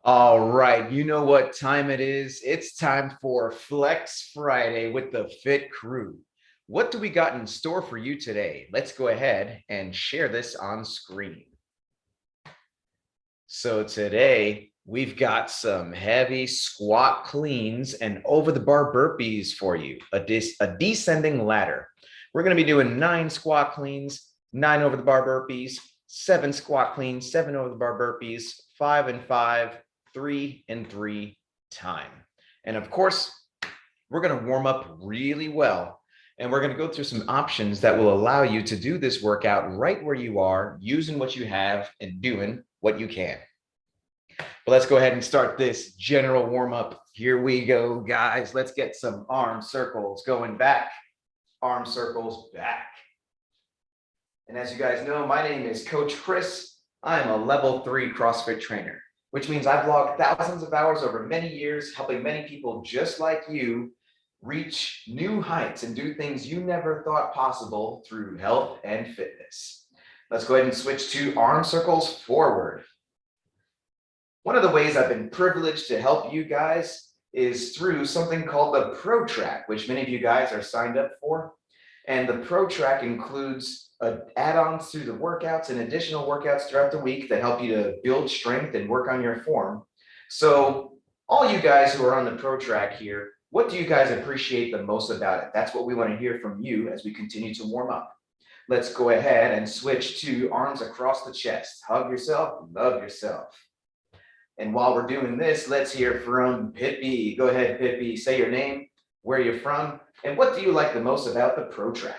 All right, you know what time it is. It's time for Flex Friday with the Fit Crew. What do we got in store for you today? Let's go ahead and share this on screen. So today we've got some heavy squat cleans and over the bar burpees for you, a descending ladder. We're going to be doing 9 squat cleans, 9 over the bar burpees, 7 squat cleans, 7 over the bar burpees, 5 and 5, 3 and 3 time. And of course, we're going to warm up really well. And we're going to go through some options that will allow you to do this workout right where you are, using what you have and doing what you can. But let's go ahead and start this general warm up. Here we go, guys. Let's get some arm circles going back, arm circles back. And as you guys know, my name is Coach Chris. I am a level 3 CrossFit trainer, which means I've logged thousands of hours over many years, helping many people just like you reach new heights and do things you never thought possible through health and fitness. Let's go ahead and switch to arm circles forward. One of the ways I've been privileged to help you guys is through something called the Pro Track, which many of you guys are signed up for. And the Pro Track includes add-ons to the workouts and additional workouts throughout the week that help you to build strength and work on your form. So all you guys who are on the Pro Track here, what do you guys appreciate the most about it? That's what we want to hear from you as we continue to warm up. Let's go ahead and switch to arms across the chest. Hug yourself, love yourself. And while we're doing this, let's hear from Pippi. Go ahead, Pippi, say your name, where you're from, and what do you like the most about the Pro Track?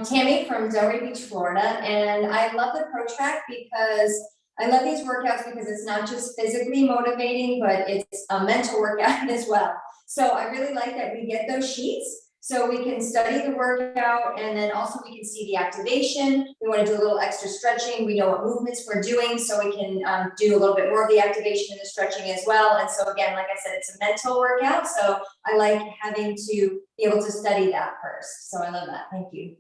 Tammy from Delray Beach, Florida, and I love the Pro Track because I love these workouts because it's not just physically motivating, but it's a mental workout as well. So I really like that we get those sheets so we can study the workout, and then also we can see the activation. We want to do a little extra stretching. We know what movements we're doing, so we can do a little bit more of the activation and the stretching as well. And so again, like I said, it's a mental workout. So I like having to be able to study that first. So I love that. Thank you.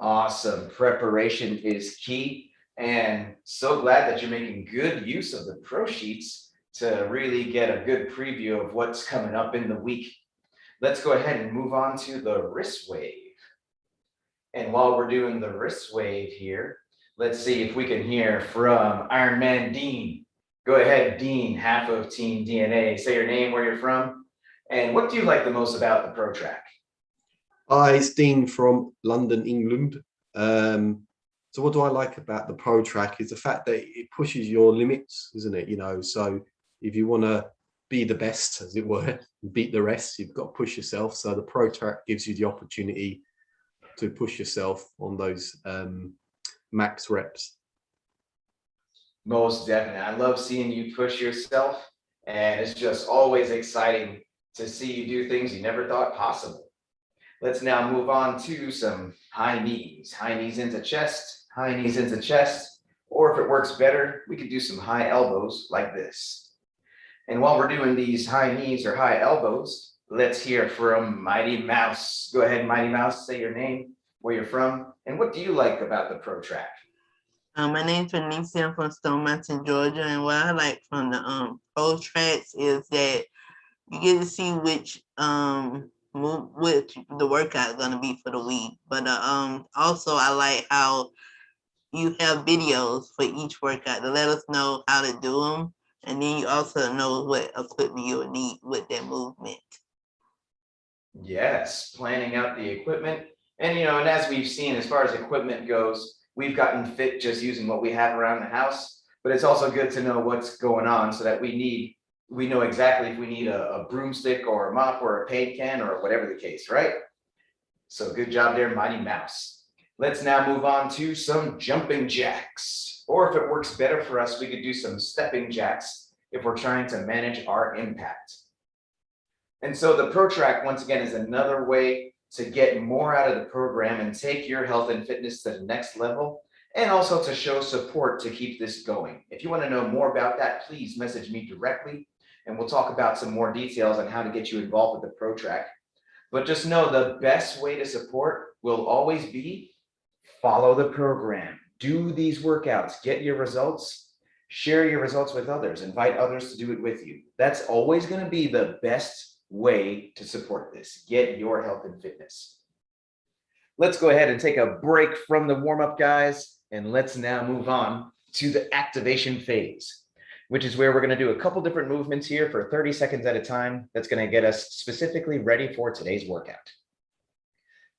Awesome. Preparation is key. And so glad that you're making good use of the Pro Sheets to really get a good preview of what's coming up in the week. Let's go ahead and move on to the wrist wave. And while we're doing the wrist wave here, let's see if we can hear from Ironman Dean. Go ahead, Dean, half of Team DNA. Say your name, where you're from, and what do you like the most about the Pro Track? Hi, it's Dean from London, England. So what do I like about the Pro Track is the fact that it pushes your limits, isn't it? You know, so if you want to be the best, as it were, beat the rest, you've got to push yourself. So the Pro Track gives you the opportunity to push yourself on those max reps. Most definitely. I love seeing you push yourself, and it's just always exciting to see you do things you never thought possible. Let's now move on to some high knees. High knees into chest, high knees into chest, or if it works better, we could do some high elbows like this. And while we're doing these high knees or high elbows, let's hear from Mighty Mouse. Go ahead, Mighty Mouse, say your name, where you're from, and what do you like about the Pro Track? My name's Venicia. I'm from Stone Mountain, Georgia, and what I like from the Pro Tracks is that you get to see which the workout is gonna be for the week. But also I like how you have videos for each workout to let us know how to do them, and then you also know what equipment you'll need with that movement. Yes, planning out the equipment. And and as we've seen, as far as equipment goes, we've gotten fit just using what we have around the house, but it's also good to know what's going on so that we know exactly if we need a broomstick or a mop or a paint can or whatever the case, right? So good job there, Mighty Mouse. Let's now move on to some jumping jacks. Or if it works better for us, we could do some stepping jacks if we're trying to manage our impact. And so the Pro Track, once again, is another way to get more out of the program and take your health and fitness to the next level, and also to show support to keep this going. If you want to know more about that, please message me directly, and we'll talk about some more details on how to get you involved with the Pro Track. But just know the best way to support will always be follow the program, do these workouts, get your results, Share your results with others. Invite others to do it with you. That's always going to be the best way to support this. Get your health and fitness. Let's go ahead and take a break from the warm-up, guys, and let's now move on to the activation phase, which is where we're going to do a couple different movements here for 30 seconds at a time. That's going to get us specifically ready for today's workout.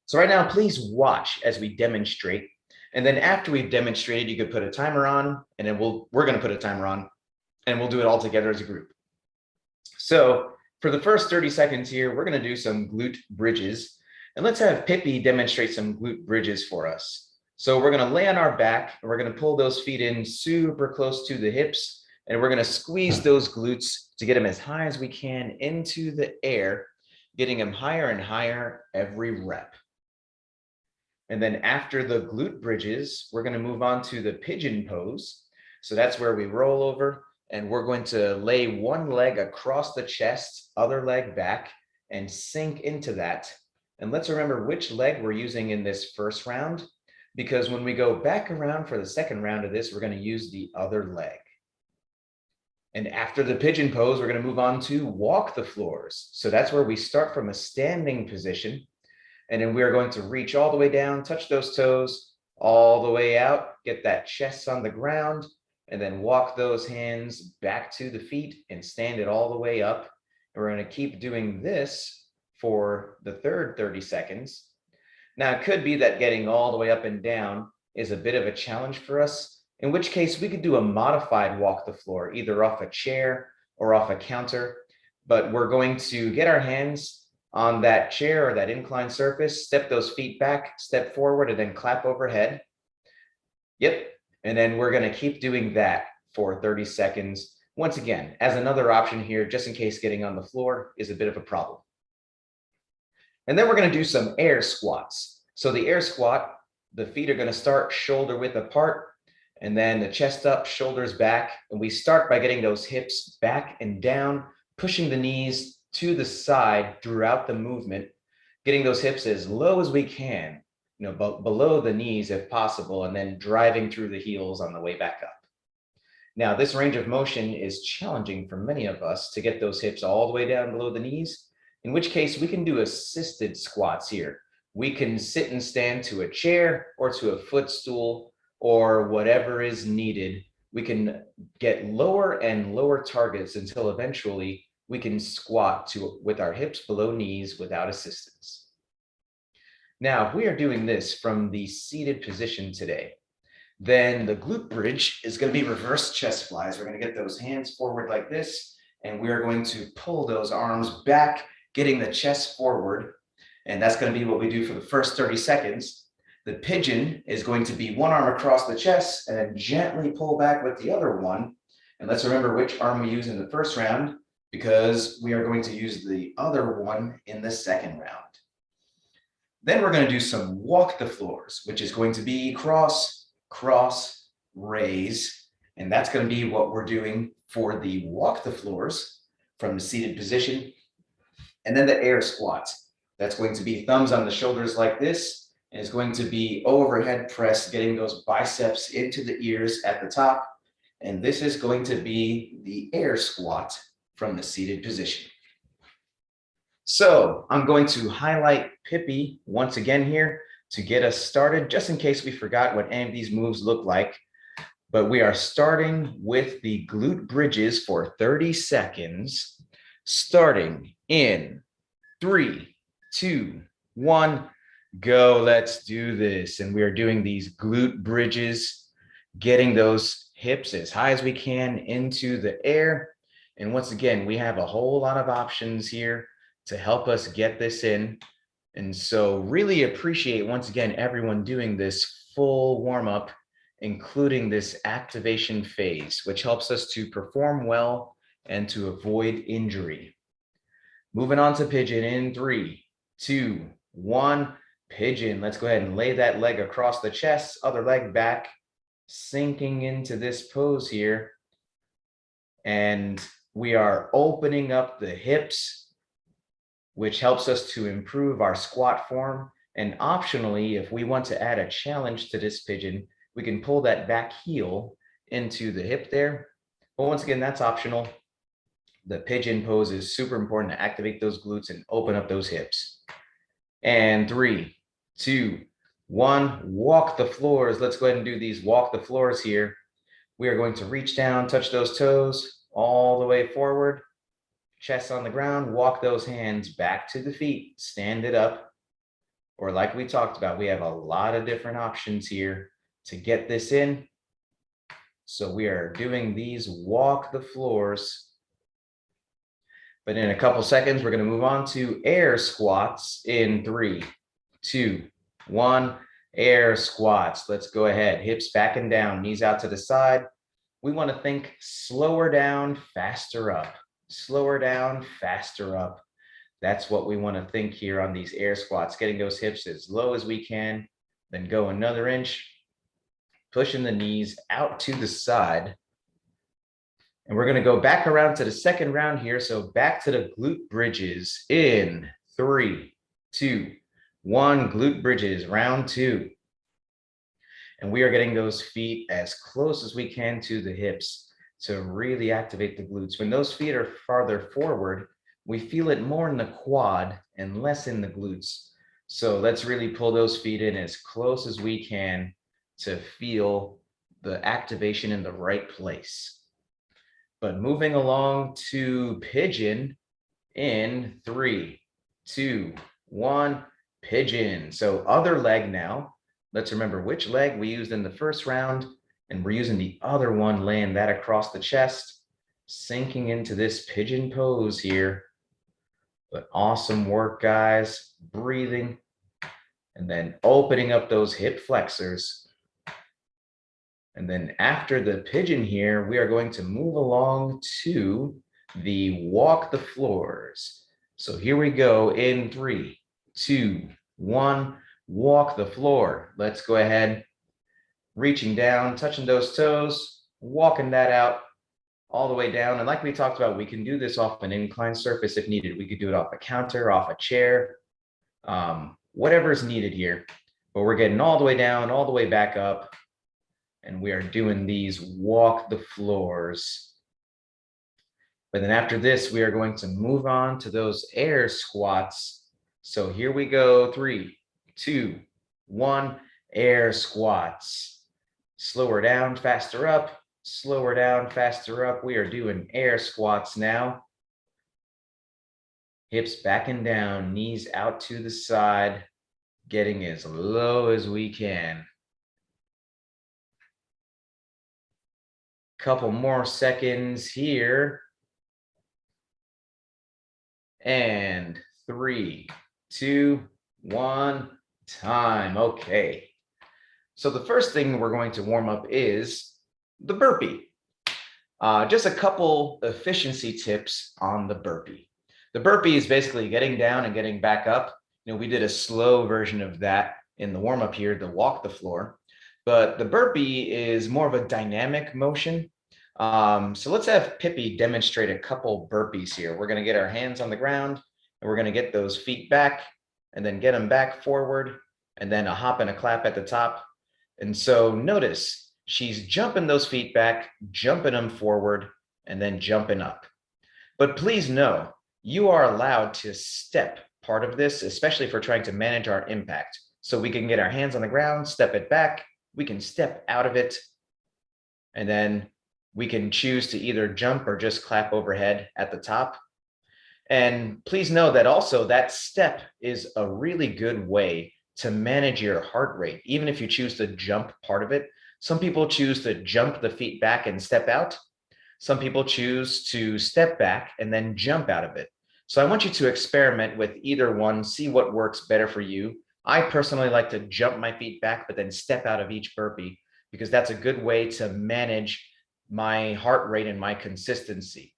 So right now, please watch as we demonstrate. And then after we've demonstrated, you could put a timer on, and then we're going to put a timer on, and we'll do it all together as a group. So for the first 30 seconds here, we're going to do some glute bridges. And let's have Pippi demonstrate some glute bridges for us. So we're going to lay on our back, and we're going to pull those feet in super close to the hips, and we're going to squeeze those glutes to get them as high as we can into the air, getting them higher and higher every rep. And then after the glute bridges, we're going to move on to the pigeon pose. So that's where we roll over, and we're going to lay one leg across the chest, other leg back, and sink into that. And let's remember which leg we're using in this first round, because when we go back around for the second round of this, we're going to use the other leg. And after the pigeon pose, we're going to move on to walk the floors. So that's where we start from a standing position. And then we are going to reach all the way down, touch those toes, all the way out, get that chest on the ground, and then walk those hands back to the feet and stand it all the way up. And we're going to keep doing this for the third 30 seconds. Now, it could be that getting all the way up and down is a bit of a challenge for us, in which case we could do a modified walk the floor, either off a chair or off a counter. But we're going to get our hands on that chair or that inclined surface, step those feet back, step forward, and then clap overhead. Yep. And then we're going to keep doing that for 30 seconds. Once again, as another option here, just in case getting on the floor is a bit of a problem. And then we're going to do some air squats. So the air squat, the feet are going to start shoulder width apart, and then the chest up, shoulders back. And we start by getting those hips back and down, pushing the knees to the side throughout the movement, getting those hips as low as we can, below the knees if possible, and then driving through the heels on the way back up. Now, this range of motion is challenging for many of us to get those hips all the way down below the knees, in which case we can do assisted squats here. We can sit and stand to a chair or to a footstool or whatever is needed. We can get lower and lower targets until eventually we can squat with our hips below knees without assistance. Now, if we are doing this from the seated position today, then the glute bridge is going to be reverse chest flies. We're going to get those hands forward like this, and we are going to pull those arms back, getting the chest forward. And that's going to be what we do for the first 30 seconds. The pigeon is going to be one arm across the chest and then gently pull back with the other one. And let's remember which arm we use in the first round, because we are going to use the other one in the second round. Then we're going to do some walk the floors, which is going to be cross, cross, raise. And that's going to be what we're doing for the walk the floors from the seated position. And then the air squats. That's going to be thumbs on the shoulders like this. And it's going to be overhead press, getting those biceps into the ears at the top. And this is going to be the air squat from the seated position. So I'm going to highlight Pippi once again here to get us started, just in case we forgot what any of these moves look like. But we are starting with the glute bridges for 30 seconds, starting in 3, 2, 1, go. Let's do this. And we are doing these glute bridges, getting those hips as high as we can into the air. And once again, we have a whole lot of options here to help us get this in. And so really appreciate, once again, everyone doing this full warm-up, including this activation phase, which helps us to perform well and to avoid injury. Moving on to pigeon in 3, 2, 1, pigeon. Let's go ahead and lay that leg across the chest, other leg back, sinking into this pose here. And we are opening up the hips, which helps us to improve our squat form. And optionally, if we want to add a challenge to this pigeon, we can pull that back heel into the hip there But once again, that's optional. The pigeon pose is super important to activate those glutes and open up those hips. And 3, 2, 1, walk the floors. Let's go ahead and do these walk the floors here. We are going to reach down, touch those toes all the way forward, chest on the ground, walk those hands back to the feet, stand it up. Or like we talked about, we have a lot of different options here to get this in. So we are doing these walk the floors. But in a couple seconds, we're going to move on to air squats in 3, 2, 1. Air squats. Let's go ahead. Hips back and down, knees out to the side. We want to think slower down, faster up. Slower down, faster up. That's what we want to think here on these air squats, getting those hips as low as we can, then go another inch, pushing the knees out to the side. And we're going to go back around to the second round here. So back to the glute bridges in 3, 2, 1. Glute bridges, round 2. And we are getting those feet as close as we can to the hips to really activate the glutes. When those feet are farther forward, we feel it more in the quad and less in the glutes. So let's really pull those feet in as close as we can to feel the activation in the right place. But moving along to pigeon in 3, 2, 1, pigeon. So other leg now. Let's remember which leg we used in the first round, and we're using the other one, laying that across the chest, sinking into this pigeon pose here. But awesome work, guys. Breathing, and then opening up those hip flexors. And then after the pigeon here, we are going to move along to the walk the floors. So here we go in 3, 2, 1, walk the floor. Let's go ahead, reaching down, touching those toes, walking that out all the way down. And like we talked about, we can do this off an inclined surface if needed. We could do it off a counter, off a chair, whatever is needed here. But we're getting all the way down, all the way back up. And we are doing these walk the floors. But then after this, we are going to move on to those air squats. So here we go, 3, 2, 1, air squats. Slower down, faster up, slower down, faster up. We are doing air squats now. Hips back and down, knees out to the side, getting as low as we can. Couple more seconds here. And 3, 2, 1, time. Okay. So the first thing we're going to warm up is the burpee. Just a couple efficiency tips on the burpee. The burpee is basically getting down and getting back up. We did a slow version of that in the warm up here to walk the floor, but the burpee is more of a dynamic motion. So let's have Pippi demonstrate a couple burpees here. We're going to get our hands on the ground and we're going to get those feet back and then get them back forward and then a hop and a clap at the top. And so notice she's jumping those feet back, jumping them forward, and then jumping up. But please know, you are allowed to step part of this, especially if we're trying to manage our impact. So we can get our hands on the ground, step it back, we can step out of it, and then we can choose to either jump or just clap overhead at the top. And please know that also that step is a really good way to manage your heart rate, even if you choose to jump part of it. Some people choose to jump the feet back and step out. Some people choose to step back and then jump out of it. So I want you to experiment with either one, see what works better for you. I personally like to jump my feet back, but then step out of each burpee, because that's a good way to manage my heart rate and my consistency.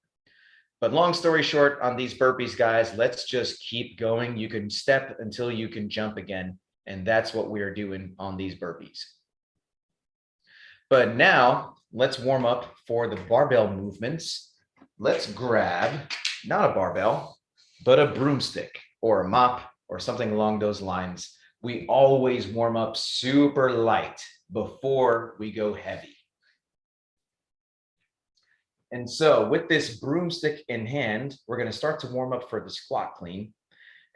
But long story short, on these burpees, guys, let's just keep going. You can step until you can jump again. And that's what we're doing on these burpees. But now let's warm up for the barbell movements. Let's grab not a barbell, but a broomstick or a mop or something along those lines. We always warm up super light before we go heavy. And so with this broomstick in hand, we're going to start to warm up for the squat clean.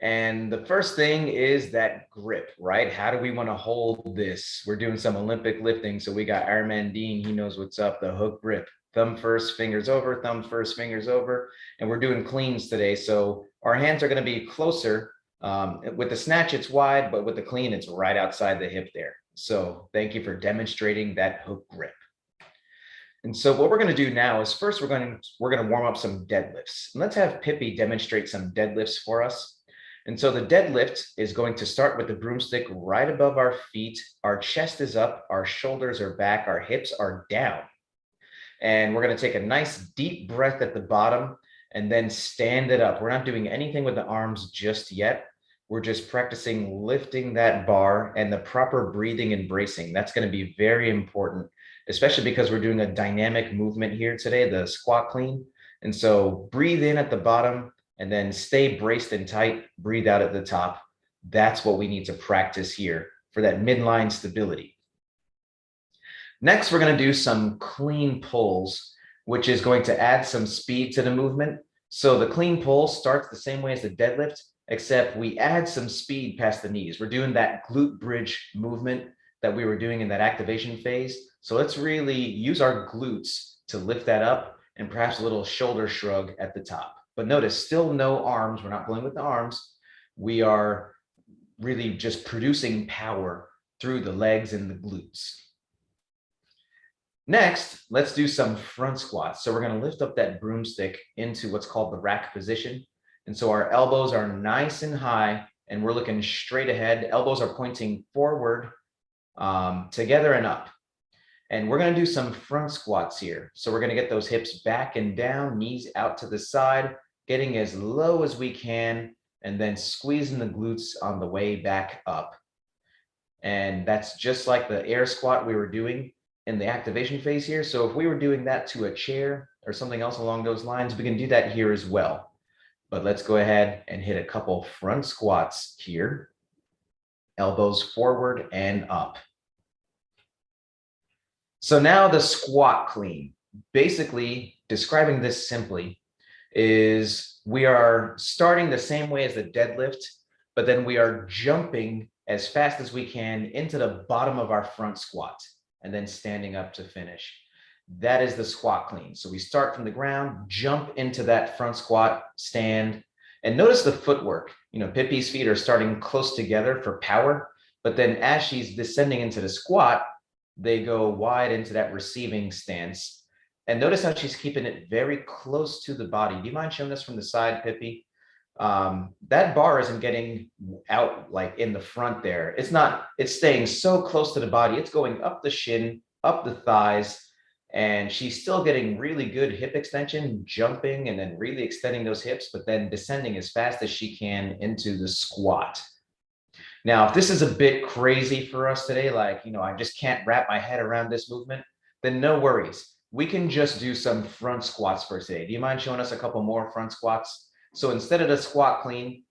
And the first thing is that grip, right? How do we want to hold this? We're doing some Olympic lifting. So we got Ironman Dean, he knows what's up, the hook grip. Thumb first, fingers over, thumb first, fingers over. And we're doing cleans today. So our hands are going to be closer. With the snatch, it's wide, but with the clean, it's right outside the hip there. So thank you for demonstrating that hook grip. And so what we're going to do now is first we're going to warm up some deadlifts. And let's have Pippi demonstrate some deadlifts for us. And so the deadlift is going to start with the broomstick right above our feet. Our chest is up, our shoulders are back, our hips are down. And we're going to take a nice deep breath at the bottom and then stand it up. We're not doing anything with the arms just yet. We're just practicing lifting that bar and the proper breathing and bracing. That's going to be very important, especially because we're doing a dynamic movement here today, the squat clean. And so breathe in at the bottom and then stay braced and tight, breathe out at the top. That's what we need to practice here for that midline stability. Next, we're going to do some clean pulls, which is going to add some speed to the movement. So the clean pull starts the same way as the deadlift, except we add some speed past the knees. We're doing that glute bridge movement that we were doing in that activation phase. So let's really use our glutes to lift that up and perhaps a little shoulder shrug at the top. But notice, still no arms. We're not pulling with the arms. We are really just producing power through the legs and the glutes. Next, let's do some front squats. So we're going to lift up that broomstick into what's called the rack position. And so our elbows are nice and high and we're looking straight ahead. Elbows are pointing forward, together and up. And we're going to do some front squats here. So we're going to get those hips back and down, knees out to the side, getting as low as we can, and then squeezing the glutes on the way back up. And that's just like the air squat we were doing in the activation phase here. So if we were doing that to a chair or something else along those lines, we can do that here as well. But let's go ahead and hit a couple front squats here. Elbows forward and up. So now the squat clean. Basically, describing this simply is we are starting the same way as the deadlift, but then we are jumping as fast as we can into the bottom of our front squat and then standing up to finish. That is the squat clean. So we start from the ground, jump into that front squat, stand, and notice the footwork. You know, Pippi's feet are starting close together for power, but then as she's descending into the squat, they go wide into that receiving stance. And notice how she's keeping it very close to the body. Do you mind showing us from the side, Pippi? That bar isn't getting out like in the front there. It's staying so close to the body. It's going up the shin, up the thighs, and she's still getting really good hip extension, jumping and then really extending those hips, but then descending as fast as she can into the squat. Now, if this is a bit crazy for us today, like, you know, I just can't wrap my head around this movement, then no worries. We can just do some front squats for today. Do you mind showing us a couple more front squats? So instead of the squat clean,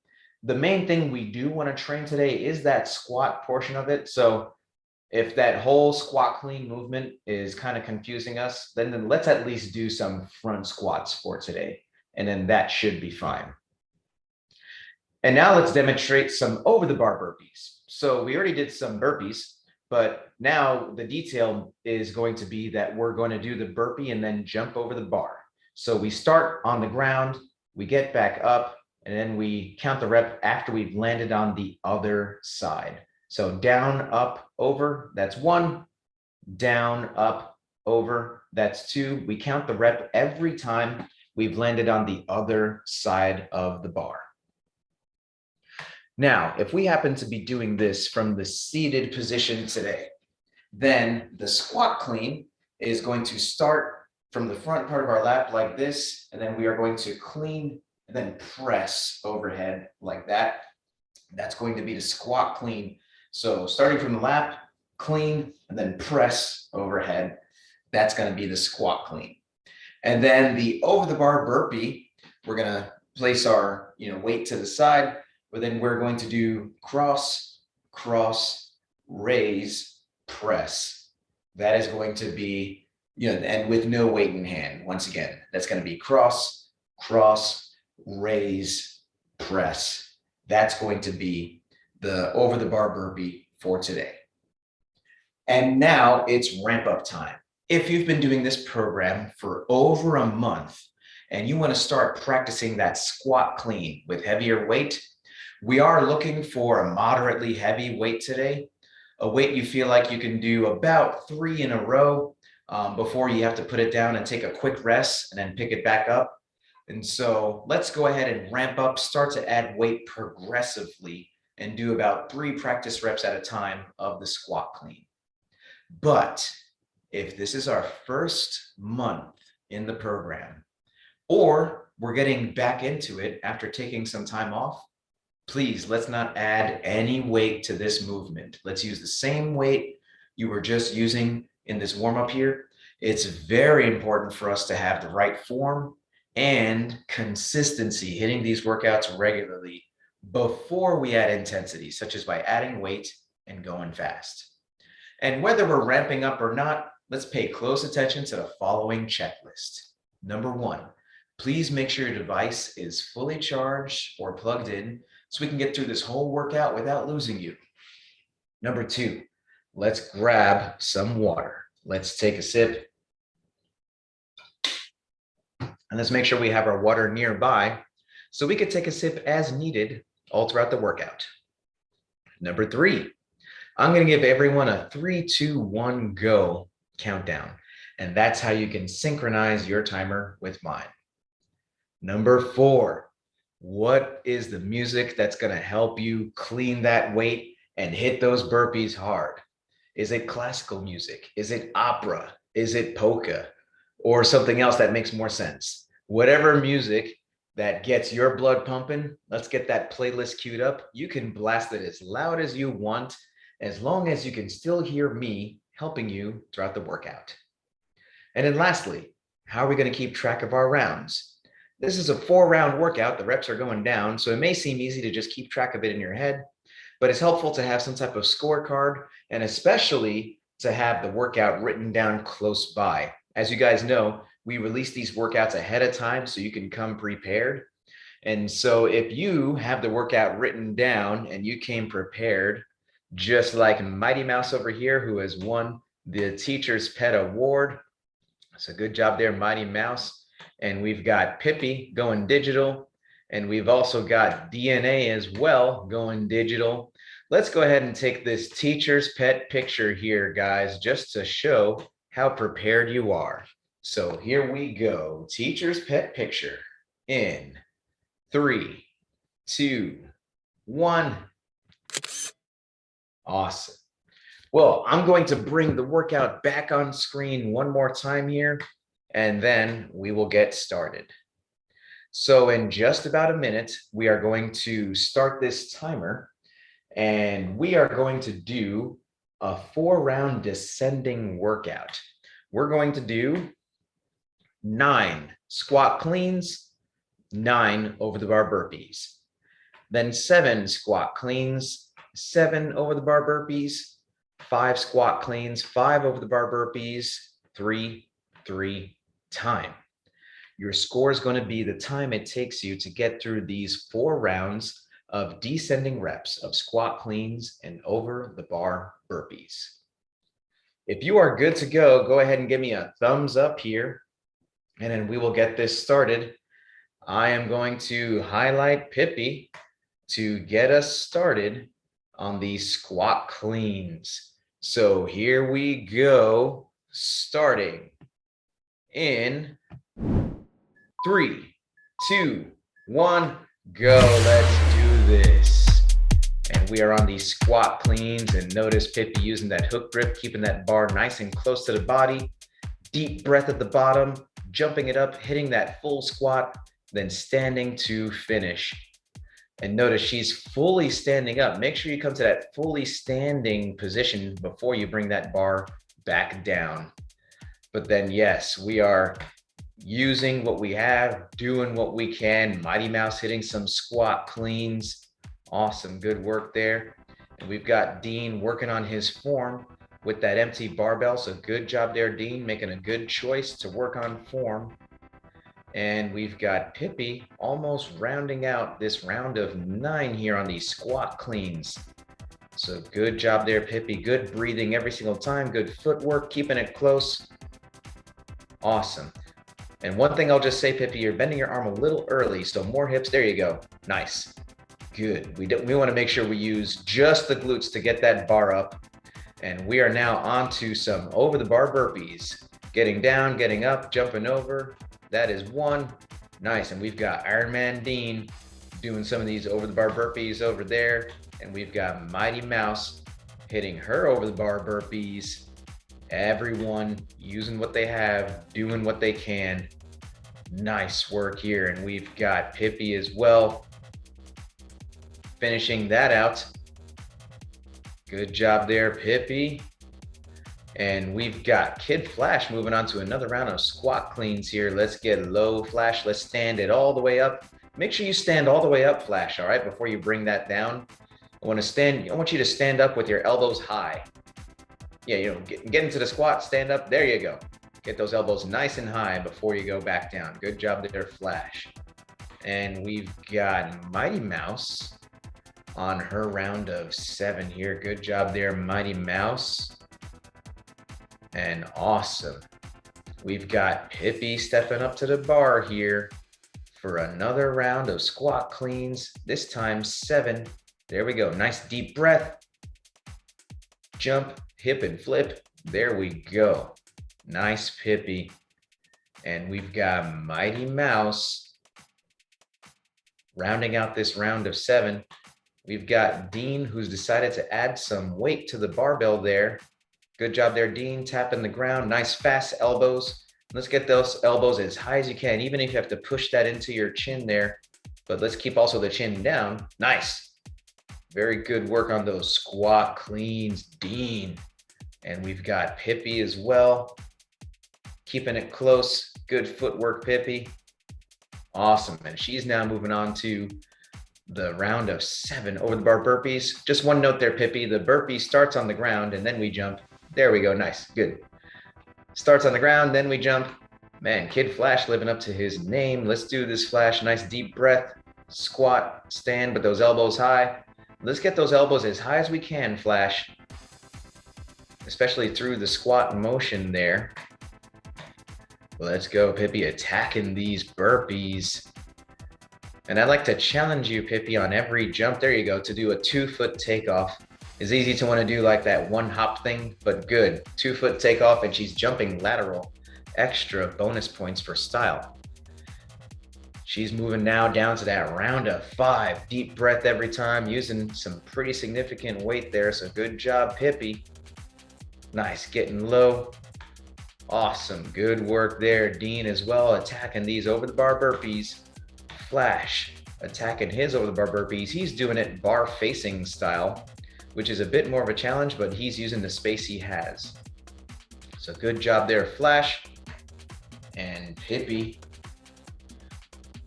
the main thing we do want to train today is that squat portion of it. So if that whole squat clean movement is kind of confusing us, then let's at least do some front squats for today. And then that should be fine. And now let's demonstrate some over the bar burpees. So we already did some burpees, but now the detail is going to be that we're going to do the burpee and then jump over the bar. So we start on the ground, we get back up, and then we count the rep after we've landed on the other side. So down, up, over, that's 1. Down, up, over, that's 2. We count the rep every time we've landed on the other side of the bar. Now, if we happen to be doing this from the seated position today, then the squat clean is going to start from the front part of our lap like this, and then we are going to clean and then press overhead like that. That's going to be the squat clean. So starting from the lap, clean, and then press overhead. That's going to be the squat clean. And then the over the bar burpee, we're going to place our weight to the side, but then we're going to do cross, cross, raise, press. That is going to be and with no weight in hand. Once again, that's going to be cross, cross, raise, press. That's going to be the over the bar burpee for today. And now it's ramp up time. If you've been doing this program for over a month and you want to start practicing that squat clean with heavier weight, we are looking for a moderately heavy weight today, a weight you feel like you can do about 3 in a row before you have to put it down and take a quick rest and then pick it back up. And so let's go ahead and ramp up, start to add weight progressively and do about 3 practice reps at a time of the squat clean. But if this is our first month in the program, or we're getting back into it after taking some time off, please, let's not add any weight to this movement. Let's use the same weight you were just using in this warm-up here. It's very important for us to have the right form and consistency, hitting these workouts regularly before we add intensity, such as by adding weight and going fast. And whether we're ramping up or not, let's pay close attention to the following checklist. Number 1, please make sure your device is fully charged or plugged in so we can get through this whole workout without losing you. Number 2, let's grab some water. Let's take a sip. And let's make sure we have our water nearby so we could take a sip as needed all throughout the workout. Number 3, I'm going to give everyone a 3, 2, 1, go countdown. And that's how you can synchronize your timer with mine. Number 4, what is the music that's going to help you clean that weight and hit those burpees hard? Is it classical music? Is it opera? Is it polka? Or something else that makes more sense? Whatever music that gets your blood pumping, let's get that playlist queued up. You can blast it as loud as you want, as long as you can still hear me helping you throughout the workout. And then lastly, how are we going to keep track of our rounds? This is a 4-round workout. The reps are going down, so it may seem easy to just keep track of it in your head, but it's helpful to have some type of scorecard and especially to have the workout written down close by. As you guys know, we release these workouts ahead of time so you can come prepared. And so if you have the workout written down and you came prepared, just like Mighty Mouse over here, who has won the Teacher's Pet Award. So good job there, Mighty Mouse. And we've got Pippi going digital. And we've also got DNA as well going digital. Let's go ahead and take this Teacher's Pet picture here, guys, just to show how prepared you are. So here we go. Teacher's Pet picture in 3, 2, 1. Awesome. Well, I'm going to bring the workout back on screen one more time here, and then we will get started. So in just about a minute, we are going to start this timer, and we are going to do a 4-round descending workout. We're going to do 9 squat cleans, 9 over the bar burpees, then 7 squat cleans, 7 over the bar burpees, 5 squat cleans, 5 over the bar burpees, 3, 3 time. Your score is going to be the time it takes you to get through these 4 rounds of descending reps of squat cleans and over the bar burpees. If you are good to go, go ahead and give me a thumbs up here, and then we will get this started. I am going to highlight Pippi to get us started on these squat cleans. So here we go, starting in 3, 2, 1, go. Let's do this. And we are on these squat cleans, and notice Pippi using that hook grip, keeping that bar nice and close to the body. Deep breath at the bottom, jumping it up, hitting that full squat, then standing to finish. And notice she's fully standing up. Make sure you come to that fully standing position before you bring that bar back down. But then, yes, we are using what we have, doing what we can. Mighty Mouse hitting some squat cleans. Awesome, good work there. And we've got Dean working on his form. with that empty barbell. So good job there, Dean, making a good choice to work on form. And we've got Pippi almost rounding out this round of 9 here on these squat cleans. So good job there, Pippi. Good breathing every single time. Good footwork, keeping it close. Awesome. And one thing I'll just say, Pippi, you're bending your arm a little early, so more hips. There you go. Nice. Good. We want to make sure we use just the glutes to get that bar up. And we are now on to some over the bar burpees. Getting down, getting up, jumping over. That is 1. Nice. And we've got Ironman Dean doing some of these over the bar burpees over there. And we've got Mighty Mouse hitting her over the bar burpees. Everyone using what they have, doing what they can. Nice work here. And we've got Pippi as well, finishing that out. Good job there, Pippi. And we've got Kid Flash moving on to another round of squat cleans here. Let's get low, Flash. Let's stand it all the way up. Make sure you stand all the way up, Flash, all right, before you bring that down. I want you to stand up with your elbows high. Yeah, get into the squat, stand up. There you go. Get those elbows nice and high before you go back down. Good job there, Flash. And we've got Mighty Mouse on her round of 7 here. Good job there, Mighty Mouse. And awesome. We've got Pippi stepping up to the bar here for another round of squat cleans, this time 7. There we go. Nice deep breath. Jump, hip and flip. There we go. Nice, Pippi. And we've got Mighty Mouse rounding out this round of 7. We've got Dean, who's decided to add some weight to the barbell there. Good job there, Dean, tapping the ground. Nice fast elbows. Let's get those elbows as high as you can, even if you have to push that into your chin there. But let's keep also the chin down. Nice. Very good work on those squat cleans, Dean. And we've got Pippi as well. Keeping it close. Good footwork, Pippi. Awesome. And she's now moving on to the round of 7 over the bar burpees. Just one note there, Pippi. The burpee starts on the ground and then we jump. There we go. Nice. Good. Starts on the ground, then we jump. Man, Kid Flash living up to his name. Let's do this, Flash. Nice deep breath. Squat, stand with those elbows high. Let's get those elbows as high as we can, Flash. Especially through the squat motion there. Let's go, Pippi, attacking these burpees. And I'd like to challenge you, Pippi, on every jump. There you go, to do a 2-foot takeoff. It's easy to want to do like that one hop thing, but good. 2-foot takeoff, and she's jumping lateral. Extra bonus points for style. She's moving now down to that round of 5. Deep breath every time, using some pretty significant weight there. So good job, Pippi. Nice, getting low. Awesome, good work there. Dean as well, attacking these over the bar burpees. Flash, attacking his over the bar burpees. He's doing it bar facing style, which is a bit more of a challenge, but he's using the space he has. So good job there, Flash. And Pippi,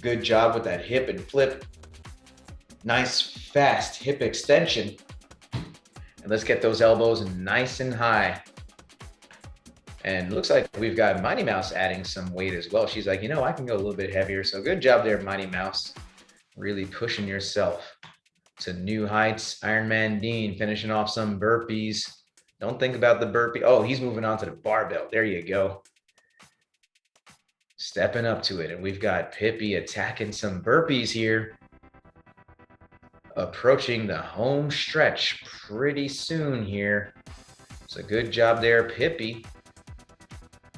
good job with that hip and flip. Nice fast hip extension. And let's get those elbows nice and high. And looks like we've got Mighty Mouse adding some weight as well. She's like, I can go a little bit heavier. So good job there, Mighty Mouse. Really pushing yourself to new heights. Ironman Dean finishing off some burpees. Don't think about the burpee. Oh, he's moving on to the barbell. There you go. Stepping up to it. And we've got Pippi attacking some burpees here. Approaching the home stretch pretty soon here. So good job there, Pippi.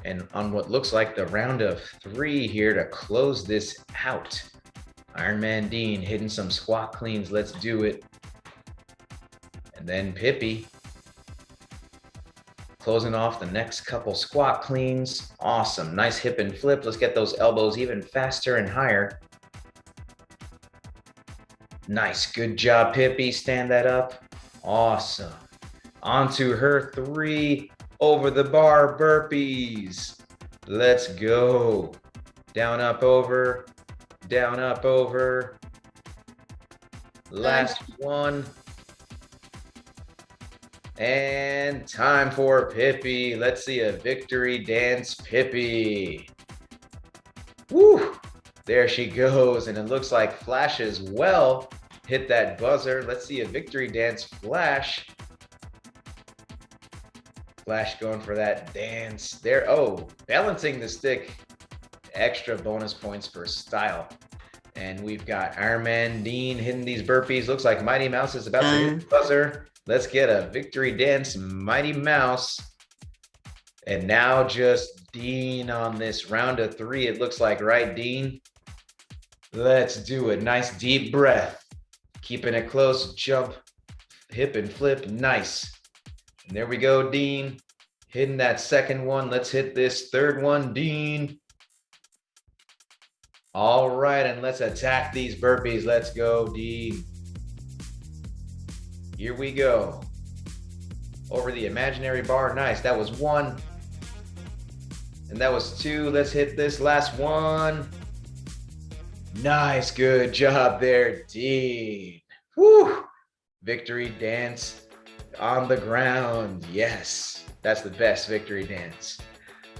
And on what looks like the round of 3 here to close this out. Ironman Dean hitting some squat cleans. Let's do it. And then Pippi closing off the next couple squat cleans. Awesome. Nice hip and flip. Let's get those elbows even faster and higher. Nice. Good job, Pippi. Stand that up. Awesome. On to her 3 over the bar burpees. Let's go. Down, up, over. Down, up, over. Last one. And time for Pippi. Let's see a victory dance, Pippi. Woo! There she goes, and it looks like Flash as well hit that buzzer. Let's see a victory dance, Flash. Flash going for that dance there. Oh, balancing the stick. Extra bonus points for style. And we've got Iron Man Dean hitting these burpees. Looks like Mighty Mouse is about to hit the buzzer. Let's get a victory dance, Mighty Mouse. And now just Dean on this round of 3, it looks like, right, Dean? Let's do it. Nice deep breath. Keeping it close, jump, hip and flip, nice. And there we go, Dean. Hitting that second one. Let's hit this third one, Dean. All right, and let's attack these burpees. Let's go, Dean. Here we go. Over the imaginary bar. Nice. That was 1. And that was 2. Let's hit this last one. Nice. Good job there, Dean. Woo! Victory dance on the ground. Yes. That's the best victory dance.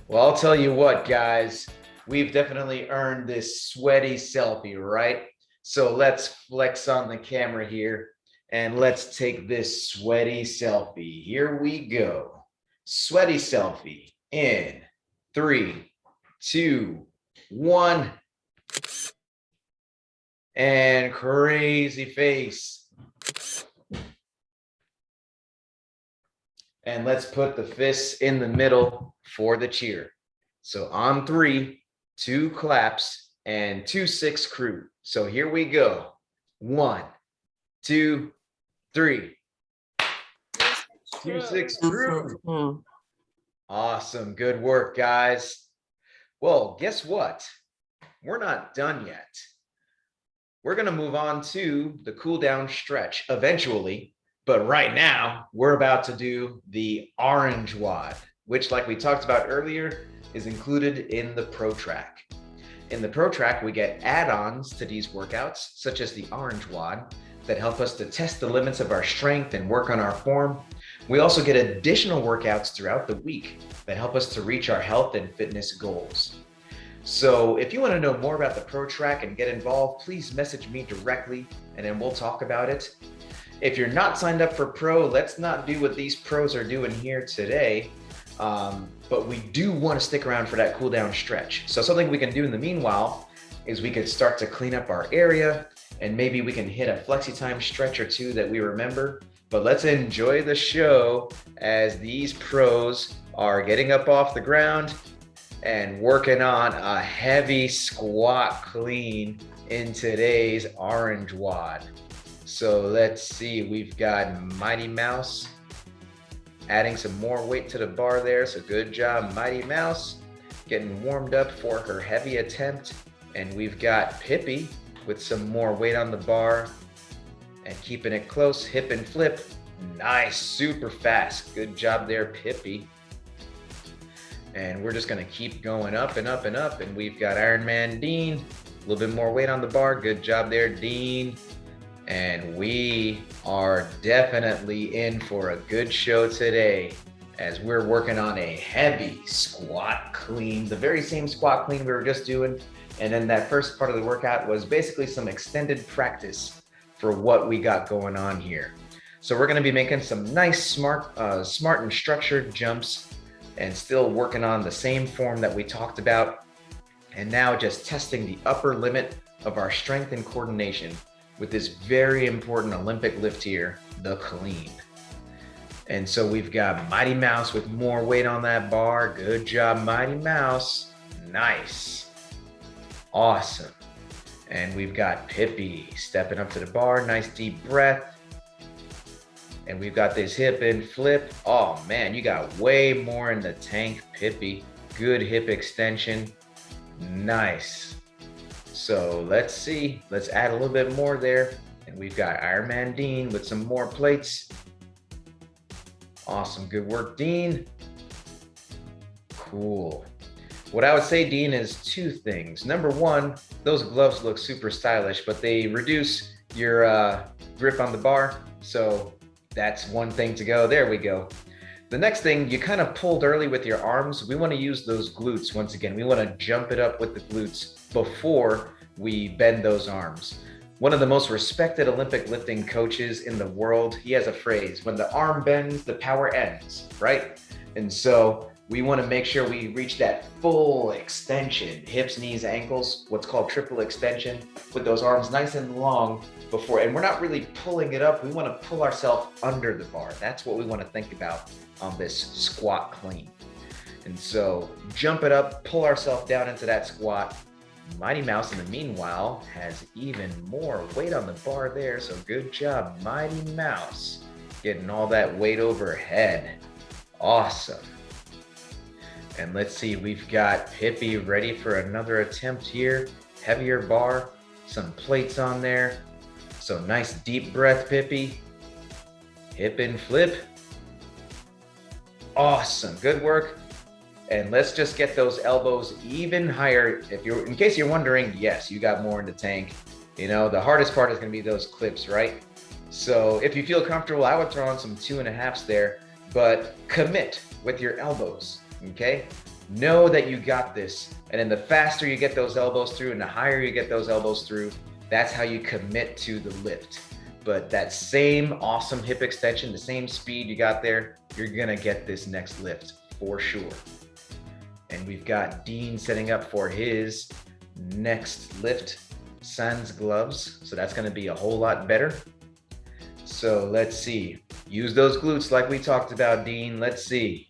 Well, I'll tell you what, guys. We've definitely earned this sweaty selfie, right? So let's flex on the camera here. And let's take this sweaty selfie. Here we go. Sweaty selfie in 3, 2, 1. And crazy face. And let's put the fists in the middle for the cheer. So on 3, 2 claps and 2 6 crew. So here we go. 1, 2, 3. 2 6 crew. Awesome. Good work, guys. Well, guess what? We're not done yet. We're going to move on to the cool down stretch eventually. But right now, we're about to do the orange WOD, which, like we talked about earlier, is included in the Pro Track. In the Pro Track, we get add-ons to these workouts, such as the orange WOD, that help us to test the limits of our strength and work on our form. We also get additional workouts throughout the week that help us to reach our health and fitness goals. So if you want to know more about the Pro Track and get involved, please message me directly and then we'll talk about it. If you're not signed up for Pro, let's not do what these pros are doing here today. But we do want to stick around for that cool down stretch. So something we can do in the meanwhile is we could start to clean up our area and maybe we can hit a flexi time stretch or 2 that we remember. But let's enjoy the show as these pros are getting up off the ground and working on a heavy squat clean in today's orange WOD. So let's see, we've got Mighty Mouse adding some more weight to the bar there. So good job, Mighty Mouse, getting warmed up for her heavy attempt. And we've got Pippi with some more weight on the bar and keeping it close, hip and flip. Nice, super fast. Good job there, Pippi. And we're just gonna keep going up and up and up. And we've got Iron Man Dean, a little bit more weight on the bar. Good job there, Dean. And we are definitely in for a good show today as we're working on a heavy squat clean, the very same squat clean we were just doing. And then that first part of the workout was basically some extended practice for what we got going on here. So we're going to be making some nice, smart and structured jumps and still working on the same form that we talked about. And now just testing the upper limit of our strength and coordination with this very important Olympic lift here, the clean. And so we've got Mighty Mouse with more weight on that bar. Good job, Mighty Mouse. Nice. Awesome. And we've got Pippi stepping up to the bar. Nice deep breath. And we've got this hip and flip. Oh man, you got way more in the tank, Pippi. Good hip extension. Nice. So let's see. Let's add a little bit more there. And we've got Iron Man Dean with some more plates. Awesome. Good work, Dean. Cool. What I would say, Dean, is 2 things. Number 1, those gloves look super stylish, but they reduce your grip on the bar. So That's one thing to go. There we go. The next thing, you kind of pulled early with your arms. We want to use those glutes once again. We want to jump it up with the glutes before we bend those arms. One of the most respected Olympic lifting coaches in the world, he has a phrase, when the arm bends, the power ends, right? And so we want to make sure we reach that full extension, hips, knees, ankles, what's called triple extension, with those arms nice and long before, and we're not really pulling it up. We want to pull ourselves under the bar. That's what we want to think about on this squat clean. And so jump it up, pull ourselves down into that squat. Mighty Mouse in the meanwhile has even more weight on the bar there. So good job, Mighty Mouse, getting all that weight overhead. Awesome. And let's see, we've got Pippi ready for another attempt here. Heavier bar, some plates on there. So nice deep breath, Pippi. Hip and flip. Awesome, good work. And let's just get those elbows even higher. In case you're wondering, yes, you got more in the tank. You know, the hardest part is gonna be those clips, right? So if you feel comfortable, I would throw on some 2.5s there, but commit with your elbows, okay? Know that you got this. And then the faster you get those elbows through and the higher you get those elbows through, that's how you commit to the lift. But that same awesome hip extension, the same speed you got there, you're gonna get this next lift for sure. And we've got Dean setting up for his next lift, sans gloves. So that's gonna be a whole lot better. So let's see. Use those glutes like we talked about, Dean. Let's see.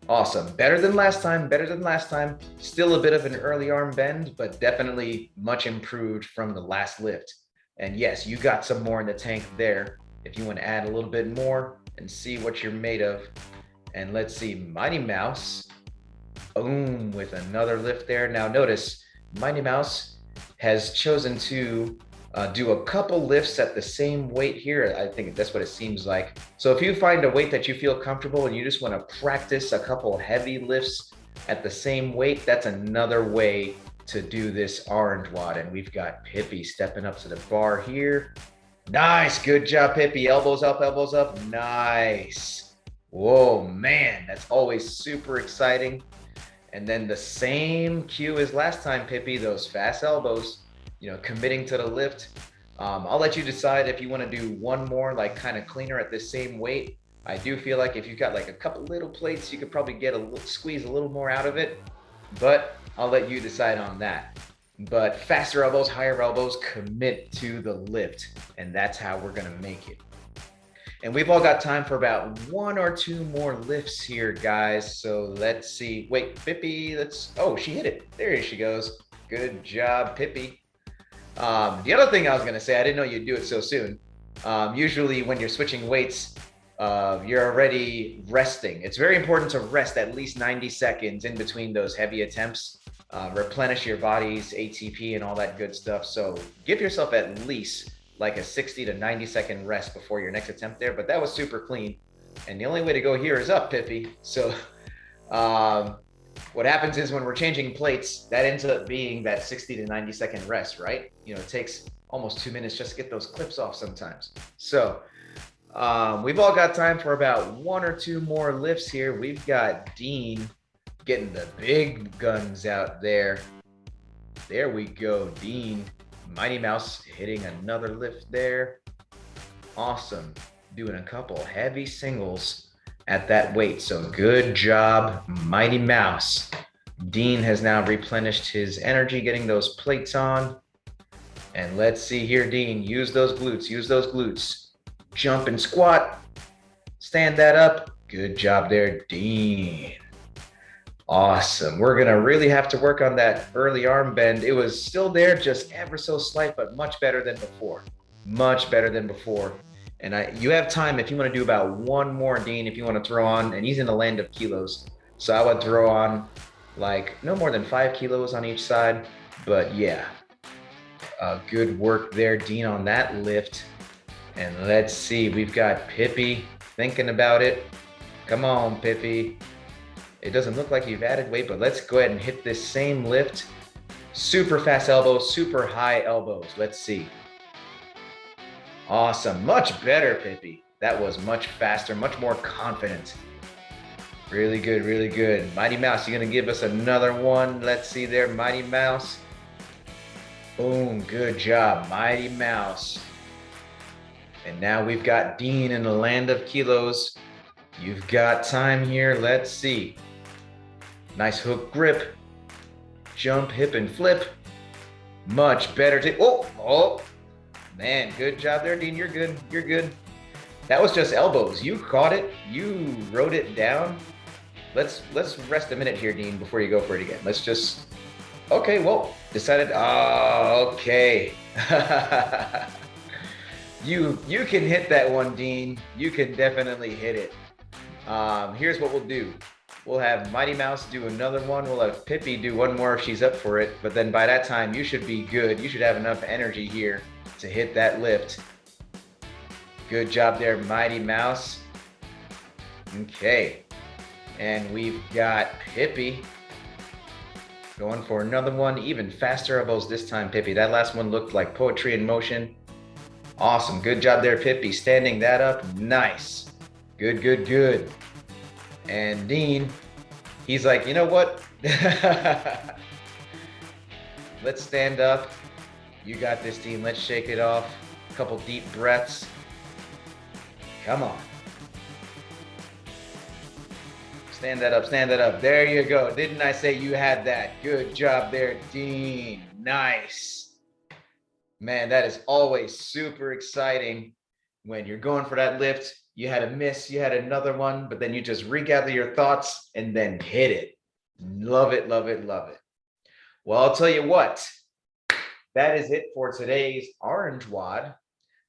Awesome. Better than last time, better than last time. Still a bit of an early arm bend, but definitely much improved from the last lift. And yes, you got some more in the tank there. If you want to add a little bit more and see what you're made of. And let's see, Mighty Mouse, boom, with another lift there. Now notice, Mighty Mouse has chosen to do a couple lifts at the same weight here. I think that's what it seems like. So if you find a weight that you feel comfortable and you just want to practice a couple heavy lifts at the same weight, that's another way to do this orange WOD. And we've got Pippi stepping up to the bar here. Nice, good job, Pippi. Elbows up, nice. Whoa, man, that's always super exciting. And then the same cue as last time, Pippi, those fast elbows, you know, committing to the lift. I'll let you decide if you want to do one more, like kind of cleaner at the same weight. I do feel like if you've got like a couple little plates, you could probably get squeeze a little more out of it, but I'll let you decide on that. But faster elbows, higher elbows, commit to the lift, and that's how we're gonna make it. And we've all got time for about 1 or 2 more lifts here, guys. So let's see. Wait, Pippi, oh, she hit it. There she goes. Good job, Pippi. The other thing I was gonna say, I didn't know you'd do it so soon. Usually when you're switching weights, you're already resting. It's very important to rest at least 90 seconds in between those heavy attempts. Replenish your body's ATP and all that good stuff. So give yourself at least like a 60 to 90 second rest before your next attempt there. But that was super clean. And the only way to go here is up, Pippi. So what happens is when we're changing plates, that ends up being that 60 to 90 second rest, right? You know, it takes almost 2 minutes just to get those clips off sometimes. So we've all got time for about 1 or 2 more lifts here. We've got Dean getting the big guns out there. There we go, Dean. Mighty Mouse hitting another lift there. Awesome. Doing a couple heavy singles at that weight. So good job, Mighty Mouse. Dean has now replenished his energy getting those plates on. And let's see here, Dean. Use those glutes. Use those glutes. Jump and squat. Stand that up. Good job there, Dean. Awesome. We're going to really have to work on that early arm bend. It was still there, just ever so slight, but much better than before. Much better than before. And you have time if you want to do about 1 more, Dean, if you want to throw on, and he's in the land of kilos. So I would throw on like no more than 5 kilos on each side. But yeah, good work there, Dean, on that lift. And let's see, we've got Pippi thinking about it. Come on, Pippi. It doesn't look like you've added weight, but let's go ahead and hit this same lift. Super fast elbows, super high elbows. Let's see. Awesome. Much better, Pippi. That was much faster, much more confident. Really good, really good. Mighty Mouse, you gonna give us another one? Let's see there, Mighty Mouse. Boom, good job, Mighty Mouse. And now we've got Dean in the land of kilos. You've got time here, let's see. Nice hook grip. Jump, hip, and flip. Much better. Oh, man, good job there, Dean. You're good, you're good. That was just elbows. You caught it, you wrote it down. Let's rest a minute here, Dean, before you go for it again. Let's just, okay, well, decided, okay. You can hit that one, Dean. You can definitely hit it. Here's what we'll do. We'll have Mighty Mouse do another one. We'll have Pippi do one more if she's up for it. But then by that time, you should be good. You should have enough energy here to hit that lift. Good job there, Mighty Mouse. Okay. And we've got Pippi going for another one. Even faster elbows this time, Pippi. That last one looked like poetry in motion. Awesome. Good job there, Pippi. Standing that up. Nice. Good, good, good. And Dean, he's like, you know what? Let's stand up. You got this, Dean. Let's shake it off. A couple deep breaths. Come on. Stand that up, stand that up. There you go. Didn't I say you had that? Good job there, Dean. Nice. Man, that is always super exciting when you're going for that lift. You had a miss, you had another one, but then you just regather your thoughts and then hit it. Love it, love it, love it. Well, I'll tell you what, that is it for today's Orange WOD.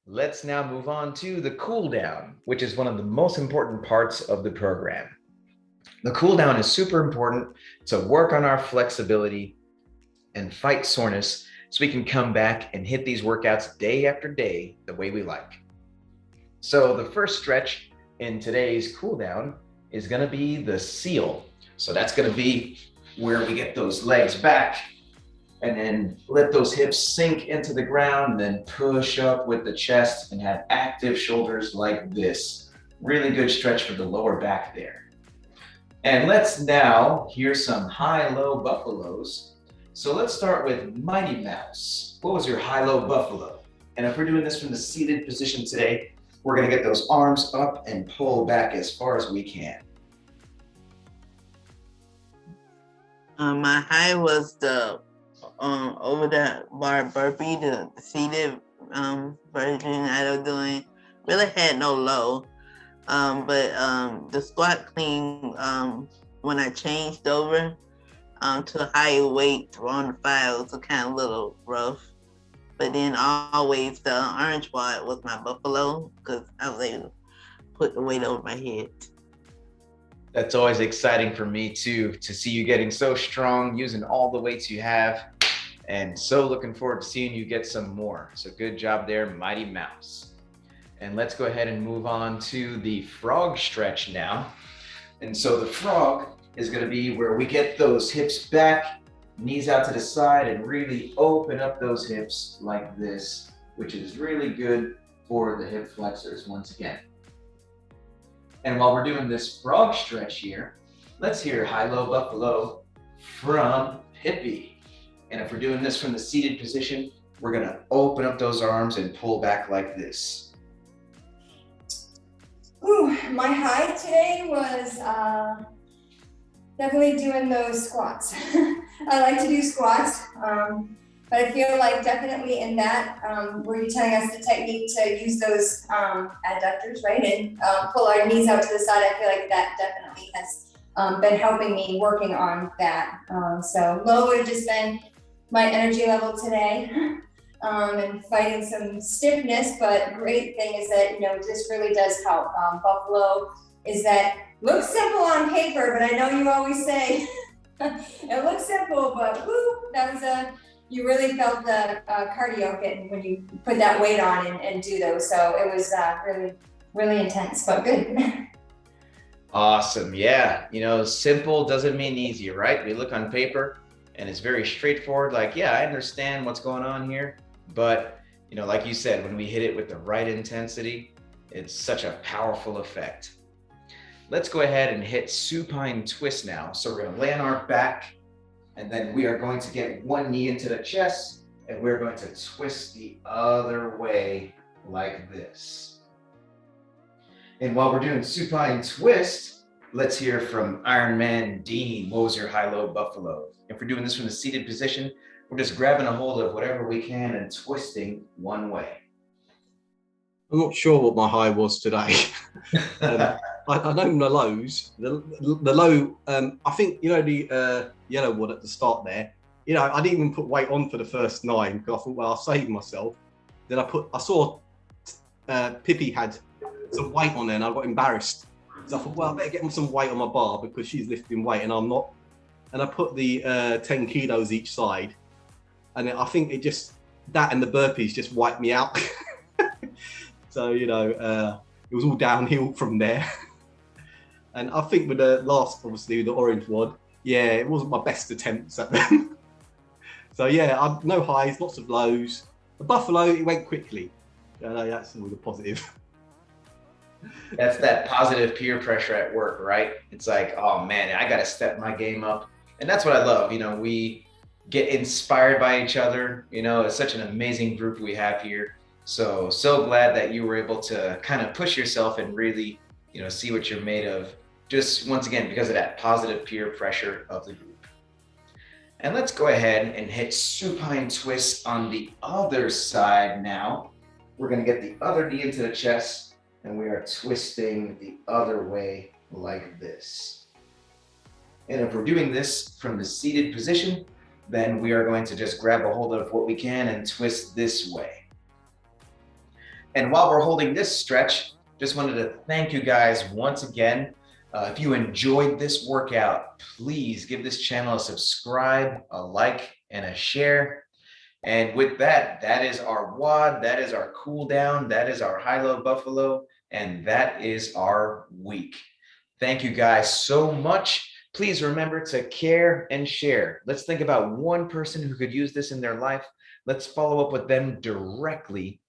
Let's now move on to the cool down, which is one of the most important parts of the program. The cool down is super important to work on our flexibility and fight soreness so we can come back and hit these workouts day after day the way we like. So the first stretch in today's cool down is going to be the seal. So that's going to be where we get those legs back and then let those hips sink into the ground and then push up with the chest and have active shoulders like this. Really good stretch for the lower back there. And let's now hear some high-low buffaloes. So let's start with Mighty Mouse. What was your high-low buffalo? And if we're doing this from the seated position today, we're gonna get those arms up and pull back as far as we can. My high was the over the bar burpee, the seated version I was doing. Really had no low. But the squat clean, when I changed over to higher weight on the files, was kind of a little rough. But then always the orange WOD was my buffalo because I was able to put the weight over my head. That's always exciting for me too, to see you getting so strong, using all the weights you have, and so looking forward to seeing you get some more. So good job there, Mighty Mouse. And let's go ahead and move on to the frog stretch now. And so the frog is going to be where we get those hips back, knees out to the side, and really open up those hips like this, which is really good for the hip flexors once again. And while we're doing this frog stretch here, let's hear high-low buffalo from Pippi. And if we're doing this from the seated position, we're going to open up those arms and pull back like this. Ooh, my high today was definitely doing those squats. I like to do squats, but I feel like definitely in that, where you're telling us the technique to use those adductors, right, and pull our knees out to the side, I feel like that definitely has been helping me working on that. So low would have just been my energy level today. And fighting some stiffness, but great thing is that, you know, this really does help. Buffalo is that looks simple on paper, but I know you always say it looks simple, but woo, that was you really felt the cardio getting when you put that weight on and do those. So it was really, really intense, but good. Awesome. Yeah. You know, simple doesn't mean easy, right? We look on paper and it's very straightforward. Like, yeah, I understand what's going on here. But Like you said, when we hit it with the right intensity, it's such a powerful effect. Let's go ahead and hit supine twist now. So we're going to lay on our back, and then we are going to get one knee into the chest, and we're going to twist the other way like this. And while we're doing supine twist, let's hear from Ironman Dean. What was your high-low buffalo? If we're doing this from the seated position, we're just grabbing a hold of whatever we can and twisting one way. I'm not sure what my high was today. I know my lows. The low, I think, the yellow one at the start there, I didn't even put weight on for the first 9 because I thought, well, I'll save myself. Then I saw Pippi had some weight on there and I got embarrassed. So I thought, well, I better get some weight on my bar because she's lifting weight and I'm not. And I put the 10 kilos each side. And I think that and the burpees just wiped me out. So, it was all downhill from there. And I think with the last, obviously, the orange one, yeah, it wasn't my best attempts at them. So, yeah, no highs, lots of lows. The buffalo, it went quickly. That's always a positive. That's that positive peer pressure at work, right? It's like, oh man, I got to step my game up. And that's what I love. We get inspired by each other. It's such an amazing group we have here. So glad that you were able to kind of push yourself and really, see what you're made of. Just once again, because of that positive peer pressure of the group. And let's go ahead and hit supine twist on the other side now. We're going to get the other knee into the chest and we are twisting the other way like this. And if we're doing this from the seated position, then we are going to just grab a hold of what we can and twist this way. And while we're holding this stretch, just wanted to thank you guys once again. If you enjoyed this workout, please give this channel a subscribe, a like, and a share. And with that, that is our WOD, that is our cool down, that is our high-low buffalo, and that is our week. Thank you guys so much. Please remember to care and share. Let's think about one person who could use this in their life. Let's follow up with them directly.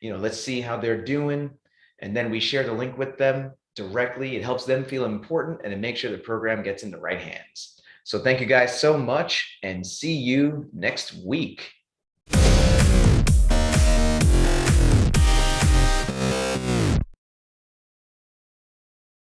Let's see how they're doing. And then we share the link with them directly. It helps them feel important and it makes sure the program gets in the right hands. So thank you guys so much and see you next week.